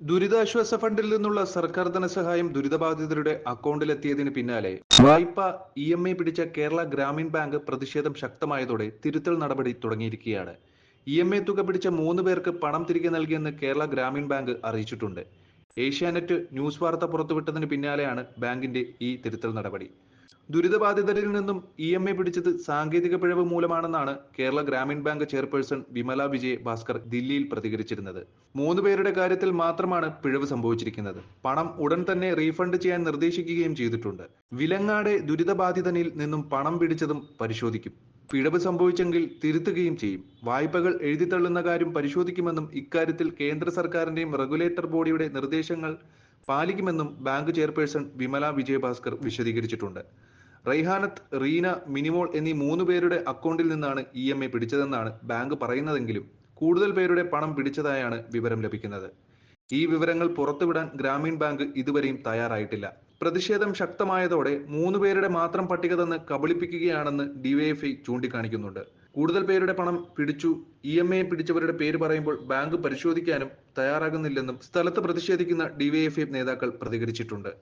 ദുരിതാശ്വാസ ഫണ്ടിൽ നിന്നുള്ള സർക്കാർ ധനസഹായം ദുരിതബാധിതരുടെ അക്കൗണ്ടിലെത്തിയതിന് പിന്നാലെ വായ്പ ഇ.എം.ഐ പിടിച്ച കേരള ഗ്രാമീൺ ബാങ്ക് പ്രതിഷേധം ശക്തമായതോടെ തിരുത്തൽ നടപടി തുടങ്ങിയിരിക്കുകയാണ്. ഇ.എം.ഐ തുക പിടിച്ച 3 പേർക്ക് പണം തിരികെ നൽകിയെന്ന് കേരള ഗ്രാമീൺ ബാങ്ക് അറിയിച്ചിട്ടുണ്ട്. ഏഷ്യാനെറ്റ് ന്യൂസ് വാർത്ത പുറത്തുവിട്ടതിന് പിന്നാലെയാണ് ബാങ്കിന്റെ ഈ തിരുത്തൽ നടപടി. ദുരിതബാധിതരിൽ നിന്നും ഇ.എം.ഐ പിടിച്ചത് സാങ്കേതിക പിഴവ് മൂലമാണെന്നാണ് കേരള ഗ്രാമീൺ ബാങ്ക് ചെയർപേഴ്സൺ വിമല വിജയ് ഭാസ്കർ ദില്ലിയിൽ പ്രതികരിച്ചിരുന്നത്. 3 പേരുടെ കാര്യത്തിൽ മാത്രമാണ് പിഴവ് സംഭവിച്ചിരിക്കുന്നത്. പണം ഉടൻ തന്നെ റീഫണ്ട് ചെയ്യാൻ നിർദ്ദേശിക്കുകയും ചെയ്തിട്ടുണ്ട്. വിലങ്ങാടെ ദുരിതബാധിതനിൽ നിന്നും പണം പിടിച്ചതും പരിശോധിക്കും. പിഴവ് സംഭവിച്ചെങ്കിൽ തിരുത്തുകയും ചെയ്യും. വായ്പകൾ എഴുതിത്തള്ളുന്ന കാര്യം പരിശോധിക്കുമെന്നും ഇക്കാര്യത്തിൽ കേന്ദ്ര സർക്കാരിന്റെയും റെഗുലേറ്റർ ബോഡിയുടെ നിർദ്ദേശങ്ങൾ പാലിക്കുമെന്നും ബാങ്ക് ചെയർപേഴ്സൺ വിമല വിജയ് ഭാസ്കർ വിശദീകരിച്ചിട്ടുണ്ട്. റൈഹാനത്ത്, റീന, മിനിമോൾ എന്നീ 3 പേരുടെ അക്കൗണ്ടിൽ നിന്നാണ് ഇ.എം.ഐ പിടിച്ചതെന്നാണ് ബാങ്ക് പറയുന്നതെങ്കിലും കൂടുതൽ പേരുടെ പണം പിടിച്ചതായാണ് വിവരം ലഭിക്കുന്നത്. ഈ വിവരങ്ങൾ പുറത്തുവിടാൻ ഗ്രാമീൺ ബാങ്ക് ഇതുവരെയും തയ്യാറായിട്ടില്ല. പ്രതിഷേധം ശക്തമായതോടെ 3 പേരുടെ മാത്രം പട്ടിക തന്ന് കബളിപ്പിക്കുകയാണെന്ന് ഡിവൈഎഫ്ഐ ചൂണ്ടിക്കാണിക്കുന്നുണ്ട്. കൂടുതൽ പേരുടെ പണം പിടിച്ചു, ഇ.എം.ഐ പിടിച്ചവരുടെ പേര് പറയുമ്പോൾ ബാങ്ക് പരിശോധിക്കാനും തയ്യാറാകുന്നില്ലെന്നും സ്ഥലത്ത് പ്രതിഷേധിക്കുന്ന ഡിവൈഎഫ്ഐ നേതാക്കൾ പ്രതികരിച്ചിട്ടുണ്ട്.